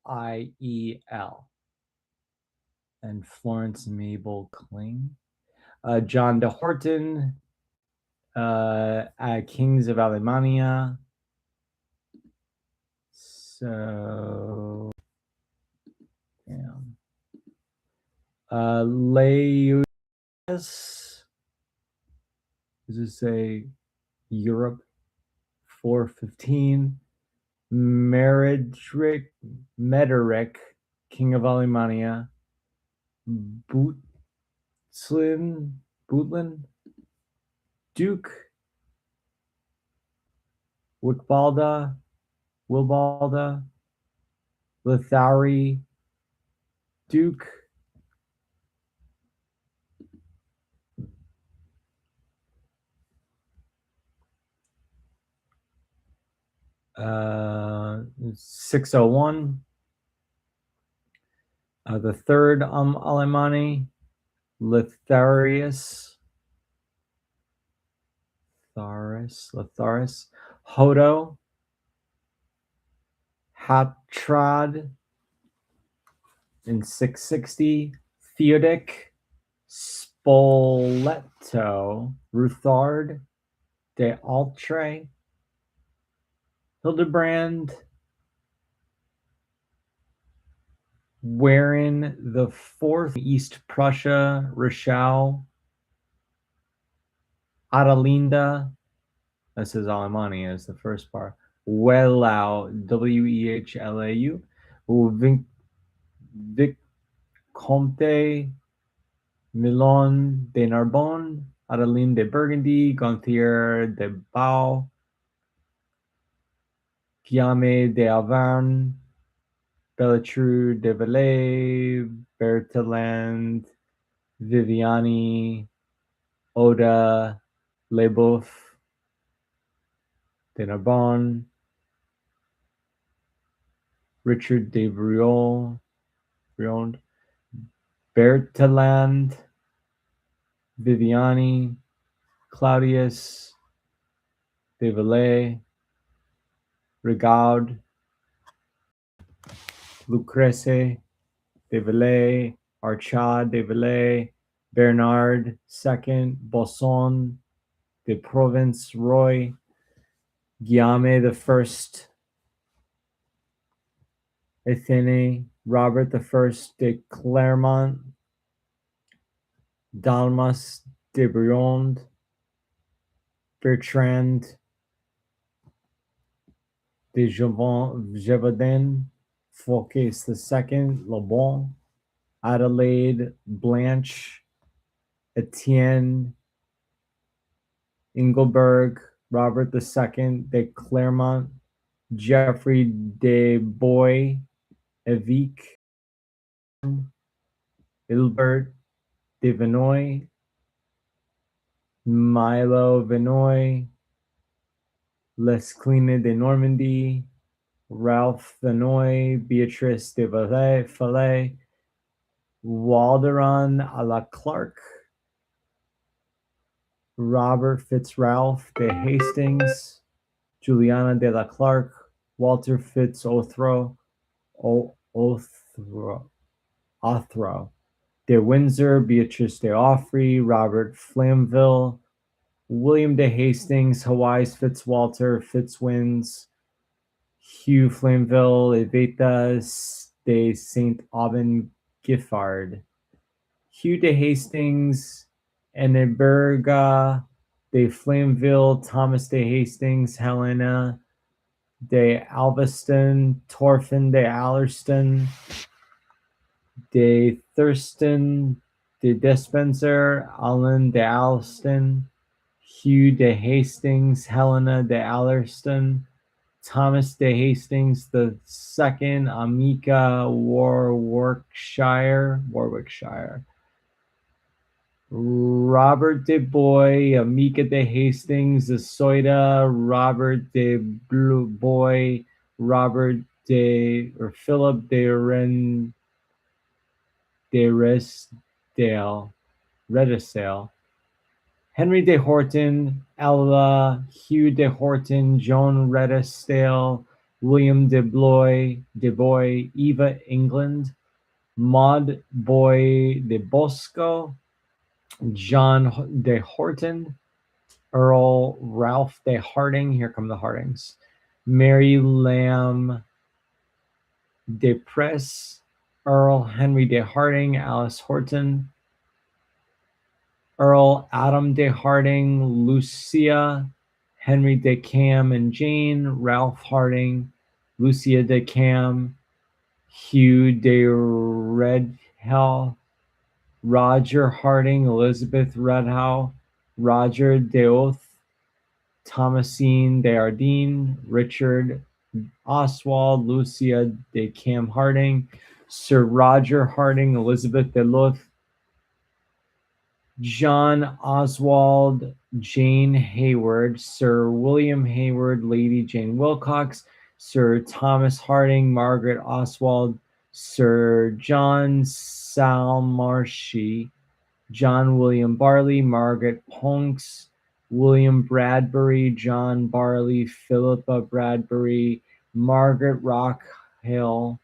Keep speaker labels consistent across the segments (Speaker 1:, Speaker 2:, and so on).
Speaker 1: Maliel. And Florence Mabel Kling. John de Horton, at Kings of Alemannia. So, damn. Leus, does this say Europe? 415. Mederic, King of Alemannia. Bootlin, Duke, Wilbalda, Lithari, Duke, uh, 601. The third Alemanni, Litharius, Hodo, Hatrad in 660, Theodic, Spoleto, Ruthard, de Altre, Hildebrand, wherein the fourth East Prussia, Rochelle, Adelinda, this is Alemannia is the first part, Wehlau, Wehlau, Vicomte, Milon de Narbonne, Adeline de Burgundy, Gonthier de Bau, Guillaume de Auvergne, Belletru de Valais, Berthelland, Viviani, Oda, Leboeuf, de Narbonne, Richard de Briand, Berthelland, Viviani, Claudius de Valais, Rigaud, Lucrece de Valais, Archad de Valais, Bernard II, Bosson de Provence Roy, Guillaume I, Athene, Robert I de Clermont, Dalmas de Briand, Bertrand de Gévaudan, Phocas II, Lebon, Adelaide Blanche, Etienne Engelberg, Robert II de Clermont, Geoffrey de Bois, Evique, Hilbert de Vinoy, Milo Vinoy, Lescline de Normandy, Ralph Vinoy, Beatrice de Falais, Walderon à la Clark, Robert Fitzralph de Hastings, Juliana de la Clark, Walter Fitzothro, de Windsor, Beatrice de Offrey, Robert Flamville, William de Hastings, Hawaii's Fitzwalter, Fitzwinds, Hugh Flamville, Evita de St. Aubin Giffard, Hugh de Hastings, Enneberga de Flamville, Thomas de Hastings, Helena de Alveston, Torfin de Allerston, de Thurston, de Despenser, Alan de Alston, Hugh de Hastings, Helena de Allerston, Thomas de Hastings the second, Amica Warwickshire, Robert de Boy, Amica de Hastings, Zoida, Robert de Boy, Philip de Redesdale, Henry de Horton, Ella, Hugh de Horton, Joan Redesdale, William de Boy, Eva England, Maud Boy de Bosco, John de Horton, Earl Ralph de Harding. Here come the Hardings. Mary Lamb de Press, Earl Henry de Harding, Alice Horton, Earl Adam de Harding, Lucia, Henry de Cam and Jane, Ralph Harding, Lucia de Cam, Hugh de Redhowe, Roger Harding, Elizabeth Redhowe, Roger de Oath, Thomasine de Ardine, Richard Oswald, Lucia de Cam Harding, Sir Roger Harding, Elizabeth de Luth, John Oswald, Jane Hayward, Sir William Hayward, Lady Jane Wilcox, Sir Thomas Harding, Margaret Oswald, Sir John Salmarshy, John William Barley, Margaret Ponks, William Bradbury, John Barley, Philippa Bradbury, Margaret Rockhill,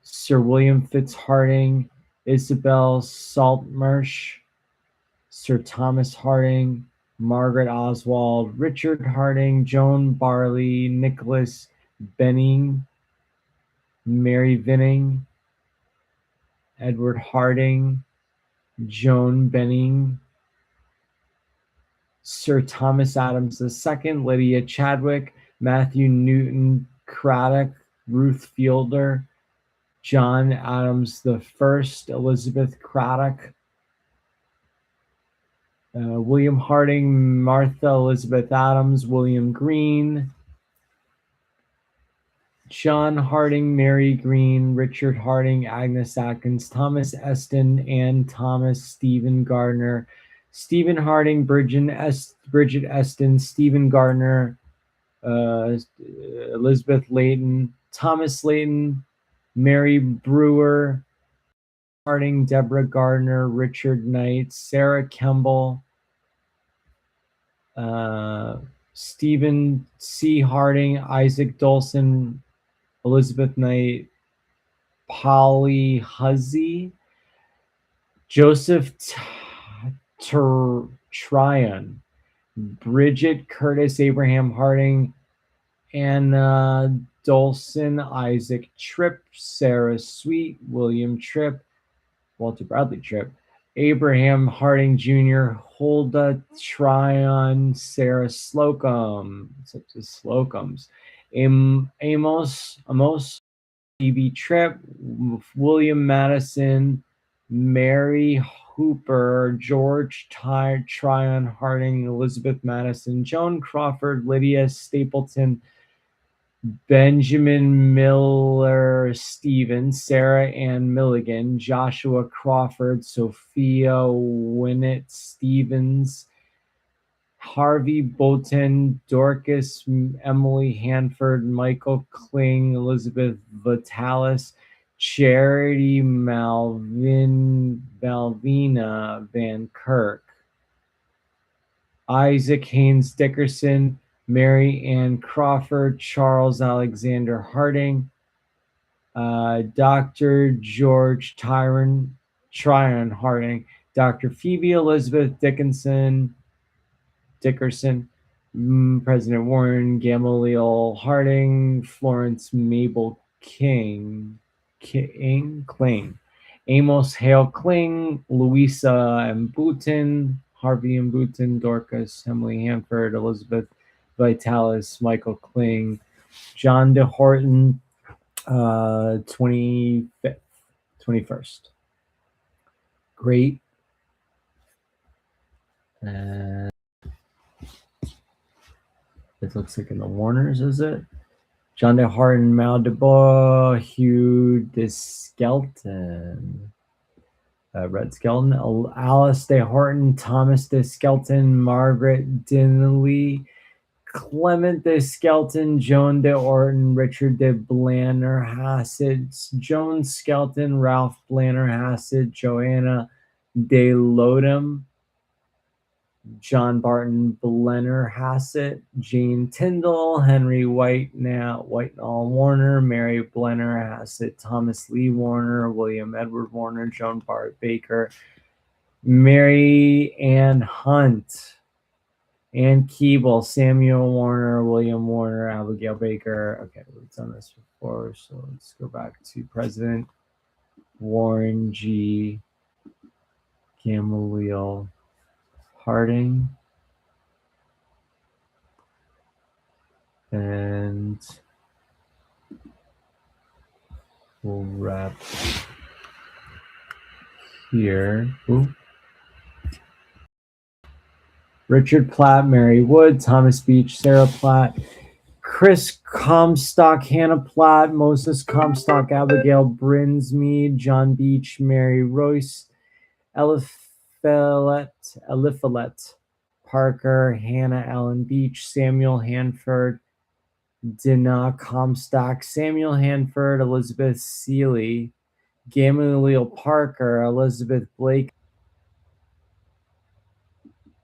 Speaker 1: Sir William Fitzharding, Isabel Saltmarsh, Sir Thomas Harding, Margaret Oswald, Richard Harding, Joan Barley, Nicholas Benning, Mary Vinning, Edward Harding, Joan Benning, Sir Thomas Adams II, Lydia Chadwick, Matthew Newton Craddock, Ruth Fielder, John Adams I, Elizabeth Craddock, William Harding, Martha Elizabeth Adams, William Green, John Harding, Mary Green, Richard Harding, Agnes Atkins, Thomas Eston, Anne Thomas, Stephen Gardner, Stephen Harding, Bridget Eston, Stephen Gardner, Elizabeth Layton, Thomas Layton, Mary Brewer, Harding, Deborah Gardner, Richard Knight, Sarah Kemble, Stephen C. Harding, Isaac Dolson, Elizabeth Knight, Polly Huzzy, Joseph Tryon, Bridget Curtis, Abraham Harding, Anna Dolson, Isaac Tripp, Sarah Sweet, William Tripp, Walter Bradley Tripp, Abraham Harding Jr., Huldah Tryon, Sarah Slocum, such as Slocums, Amos, Phoebe Tripp, William Madison, Mary Hooper, George Tryon Harding, Elizabeth Madison, Joan Crawford, Lydia Stapleton, Benjamin Miller Stevens, Sarah Ann Milligan, Joshua Crawford, Sophia Winnett Stevens, Harvey Bolton, Dorcas Emily Hanford, Michael Kling, Elizabeth Vitalis, Charity Malvina Van Kirk, Isaac Haynes Dickerson, Mary Ann Crawford, Charles Alexander Harding, Dr. George Tryon Harding, Dr. Phoebe Elizabeth Dickerson, President Warren Gamaliel Harding, Florence Mabel Kling, Amos Hale Kling, Louisa M. Booton, Harvey M. Booton, Dorcas Emily Hanford, Elizabeth Vitalis, Michael Kling, John de Horton, 25th, 21st. Great. It looks like in the Warners, is it? John de Horton, Mal de Bois, Hugh de Skelton, Red Skelton, Alice de Horton, Thomas de Skelton, Margaret Dinley, Clement de Skelton, Joan de Orton, Richard de Blanner Hassett, Joan Skelton, Ralph Blanner Hassett, Joanna de Lodham, John Barton Blennerhassett, Jane Tyndall, Henry Whitenall Warner, Mary Blennerhassett, Thomas Lee Warner, William Edward Warner, Joan Bart Baker, Mary Ann Hunt, Ann Keeble, Samuel Warner, William Warner, Abigail Baker. Okay, we've done this before, so let's go back to President Warren G. Gamaliel Harding. And we'll wrap here. Ooh. Richard Platt, Mary Wood, Thomas Beach, Sarah Platt, Chris Comstock, Hannah Platt, Moses Comstock, Abigail Brinsmead, John Beach, Mary Royce, Eliphalet Parker, Hannah Allen Beach, Samuel Hanford, Dinah Comstock, Samuel Hanford, Elizabeth Seeley, Gamaliel Parker, Elizabeth Blake,